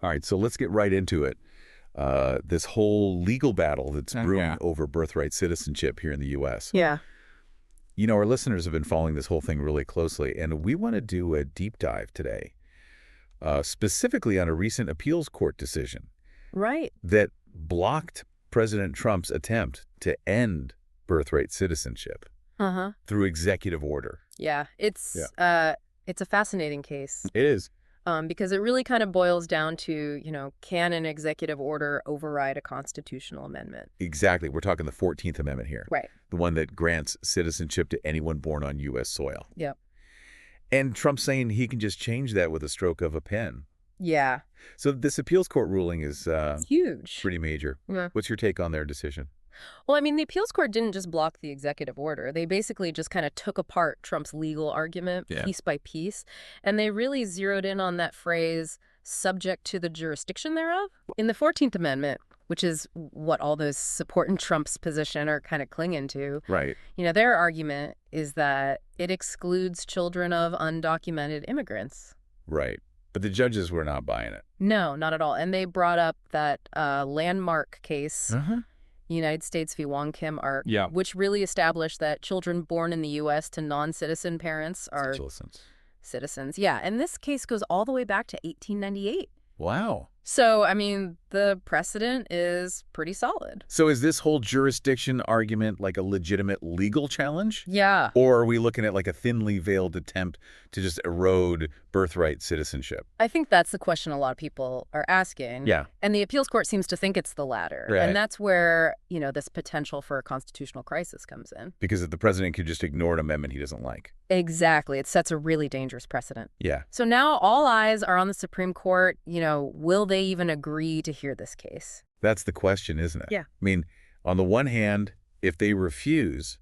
All right, so let's get right into it. This whole legal battle that's brewing over birthright citizenship here in the U.S. Yeah. You know, our listeners have been following this whole thing really closely, and we want to do a deep dive today, specifically on a recent appeals court decision Right. that blocked President Trump's attempt to end birthright citizenship Uh-huh. through executive order. Yeah. It's a fascinating case. It is. Because it really kind of boils down to, can an executive order override a constitutional amendment? Exactly. We're talking the 14th Amendment here. Right. The one that grants citizenship to anyone born on U.S. soil. Yep. And Trump's saying he can just change that with a stroke of a pen. Yeah. So this appeals court ruling is It's huge. pretty major. Yeah. What's your take on their decision? Well, I mean, the appeals court didn't just block the executive order. They basically just kind of took apart Trump's legal argument piece by piece, and they really zeroed in on that phrase, subject to the jurisdiction thereof. In the 14th Amendment, which is what all those supporting Trump's position are kind of clinging to, Right. their argument is that it excludes children of undocumented immigrants. Right. But the judges were not buying it. No, not at all. And they brought up that landmark case, United States v. Wong Kim Ark, which really established that children born in the U.S. to non-citizen parents are citizens. Yeah, and this case goes all the way back to 1898. Wow. So, I mean, the precedent is pretty solid. So is this whole jurisdiction argument like a legitimate legal challenge? Yeah. Or are we looking at like a thinly veiled attempt to just erode birthright citizenship? I think that's the question a lot of people are asking. Yeah. And the appeals court seems to think it's the latter. Right. And that's where, this potential for a constitutional crisis comes in. Because if the president could just ignore an amendment he doesn't like. Exactly. It sets a really dangerous precedent. Yeah. So now all eyes are on the Supreme Court. Will they even agree to hear this case? That's the question, isn't it? Yeah. I mean, on the one hand, if they refuse,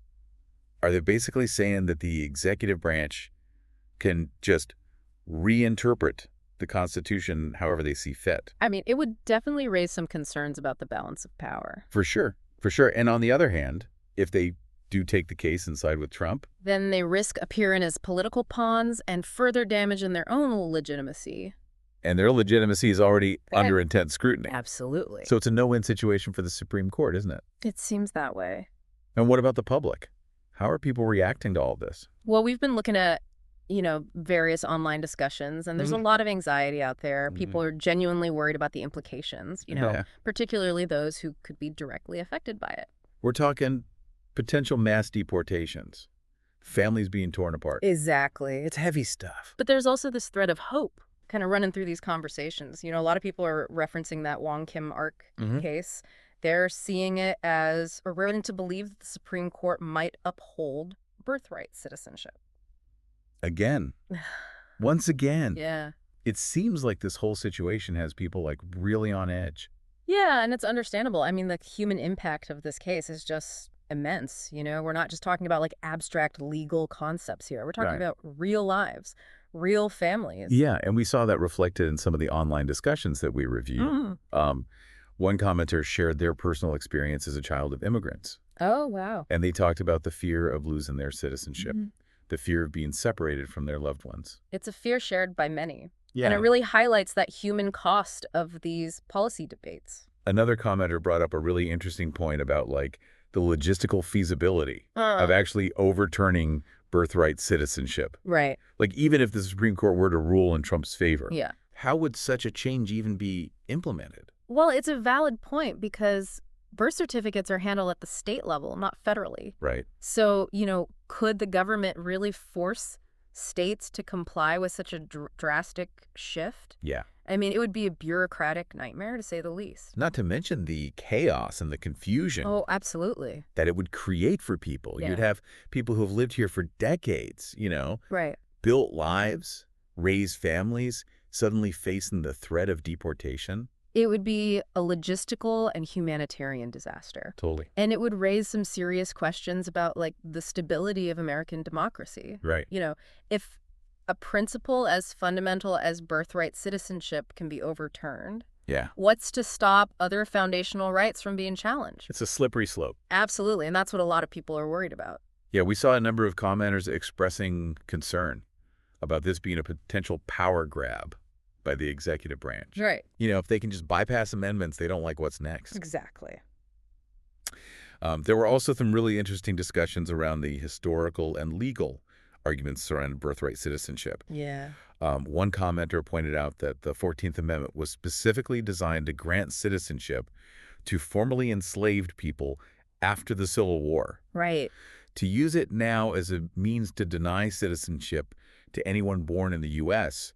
are they basically saying that the executive branch can just reinterpret the Constitution however they see fit? I mean, it would definitely raise some concerns about the balance of power. For sure. For sure. And on the other hand, if they do take the case and side with Trump, then they risk appearing as political pawns and further damaging their own legitimacy. and their legitimacy is already under intense scrutiny. Absolutely. So it's a no-win situation for the Supreme Court, isn't it? It seems that way. And what about the public? How are people reacting to all this? Well, we've been looking at, various online discussions, and there's a lot of anxiety out there. People are genuinely worried about the implications, particularly those who could be directly affected by it. We're talking potential mass deportations, families being torn apart. Exactly. It's heavy stuff. But there's also this thread of hope kind of running through these conversations. A lot of people are referencing that Wong Kim Ark case. They're seeing it as, or willing to believe that the Supreme Court might uphold birthright citizenship. Again. Once again. Yeah. It seems like this whole situation has people like really on edge. Yeah, and it's understandable. I mean, the human impact of this case is just immense. We're not just talking about like abstract legal concepts here. We're talking about real lives, real families. Yeah, and we saw that reflected in some of the online discussions that we reviewed. One commenter shared their personal experience as a child of immigrants. Oh, wow. And they talked about the fear of losing their citizenship, the fear of being separated from their loved ones. It's a fear shared by many. Yeah. And it really highlights that human cost of these policy debates. Another commenter brought up a really interesting point about like the logistical feasibility of actually overturning birthright citizenship. Right. Like even if the Supreme Court were to rule in Trump's favor, yeah, how would such a change even be implemented? Well, it's a valid point because birth certificates are handled at the state level, not federally. Right. So, could the government really force states to comply with such a drastic shift? Yeah. I mean, it would be a bureaucratic nightmare, to say the least. Not to mention the chaos and the confusion. Oh, absolutely. That it would create for people. Yeah. You'd have people who have lived here for decades, Right. built lives, raised families, suddenly facing the threat of deportation. It would be a logistical and humanitarian disaster. Totally. And it would raise some serious questions about, like, the stability of American democracy. Right. If a principle as fundamental as birthright citizenship can be overturned, yeah, what's to stop other foundational rights from being challenged? It's a slippery slope. Absolutely, and that's what a lot of people are worried about. Yeah, we saw a number of commenters expressing concern about this being a potential power grab by the executive branch. Right. If they can just bypass amendments, they don't like what's next. Exactly. There were also some really interesting discussions around the historical and legal arguments surrounding birthright citizenship. Yeah. One commenter pointed out that the 14th Amendment was specifically designed to grant citizenship to formerly enslaved people after the Civil War. Right. To use it now as a means to deny citizenship to anyone born in the U.S.,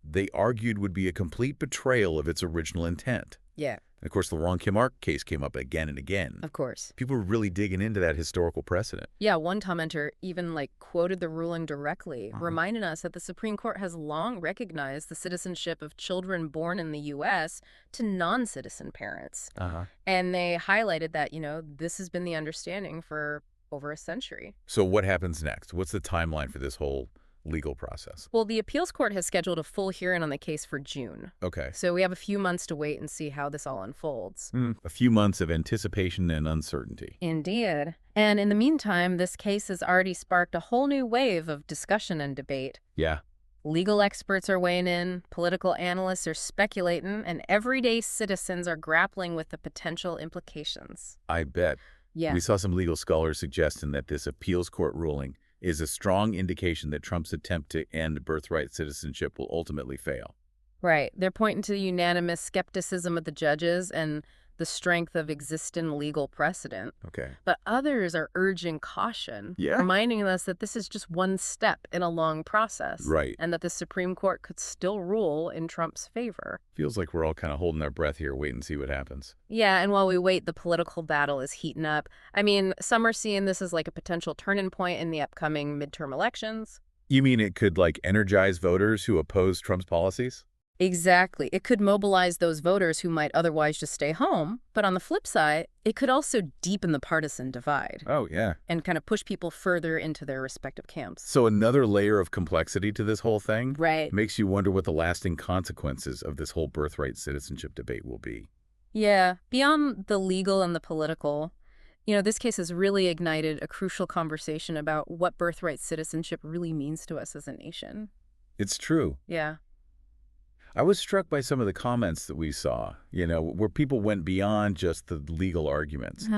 they argued would be a complete betrayal of its original intent. Yeah. And of course, the Ron Kim Ark case came up again and again. Of course. People were really digging into that historical precedent. Yeah, one commenter even quoted the ruling directly, reminding us that the Supreme Court has long recognized the citizenship of children born in the U.S. to non-citizen parents. And they highlighted that, this has been the understanding for over a century. So what happens next? What's the timeline for this whole legal process? Well, the appeals court has scheduled a full hearing on the case for June. Okay. So we have a few months to wait and see how this all unfolds. A few months of anticipation and uncertainty. Indeed. And in the meantime, this case has already sparked a whole new wave of discussion and debate. Yeah. Legal experts are weighing in, political analysts are speculating, and everyday citizens are grappling with the potential implications. I bet. Yeah. We saw some legal scholars suggesting that this appeals court ruling is a strong indication that Trump's attempt to end birthright citizenship will ultimately fail. Right. They're pointing to the unanimous skepticism of the judges and the strength of existing legal precedent. Okay. But others are urging caution, reminding us that this is just one step in a long process. Right. And that the Supreme Court could still rule in Trump's favor. Feels like we're all kind of holding our breath here, wait and see what happens. Yeah, and while we wait, the political battle is heating up. I mean, some are seeing this as a potential turning point in the upcoming midterm elections. You mean it could energize voters who oppose Trump's policies? Exactly. It could mobilize those voters who might otherwise just stay home. But on the flip side, it could also deepen the partisan divide. Oh, yeah. And kind of push people further into their respective camps. So another layer of complexity to this whole thing? Right. Makes you wonder what the lasting consequences of this whole birthright citizenship debate will be. Yeah. Beyond the legal and the political, this case has really ignited a crucial conversation about what birthright citizenship really means to us as a nation. It's true. Yeah. I was struck by some of the comments that we saw, where people went beyond just the legal arguments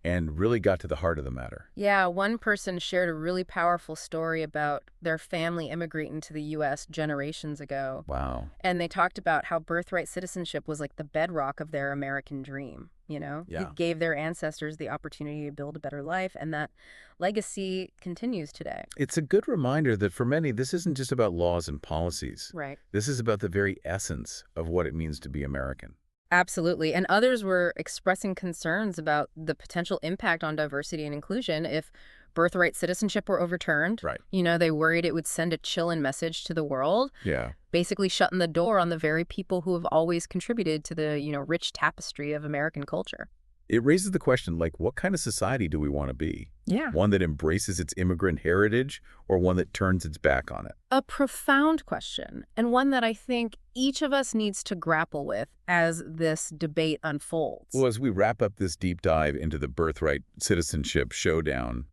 and really got to the heart of the matter. Yeah, one person shared a really powerful story about their family immigrating to the U.S. generations ago. Wow. And they talked about how birthright citizenship was the bedrock of their American dream, Yeah. It gave their ancestors the opportunity to build a better life, and that legacy continues today. It's a good reminder that for many, this isn't just about laws and policies. Right. This is about the very essence of what it means to be American. Absolutely. And others were expressing concerns about the potential impact on diversity and inclusion if birthright citizenship were overturned. Right. They worried it would send a chilling message to the world. Yeah. Basically shutting the door on the very people who have always contributed to the, rich tapestry of American culture. It raises the question, what kind of society do we want to be? Yeah. One that embraces its immigrant heritage or one that turns its back on it? A profound question, and one that I think each of us needs to grapple with as this debate unfolds. Well, as we wrap up this deep dive into the birthright citizenship showdown,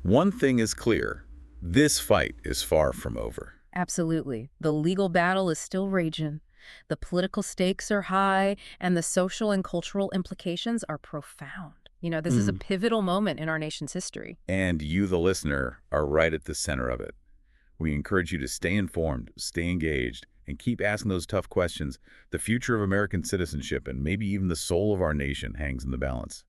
one thing is clear. This fight is far from over. Absolutely. The legal battle is still raging. The political stakes are high, and the social and cultural implications are profound. This is a pivotal moment in our nation's history. And you, the listener, are right at the center of it. We encourage you to stay informed, stay engaged, and keep asking those tough questions. The future of American citizenship and maybe even the soul of our nation hangs in the balance.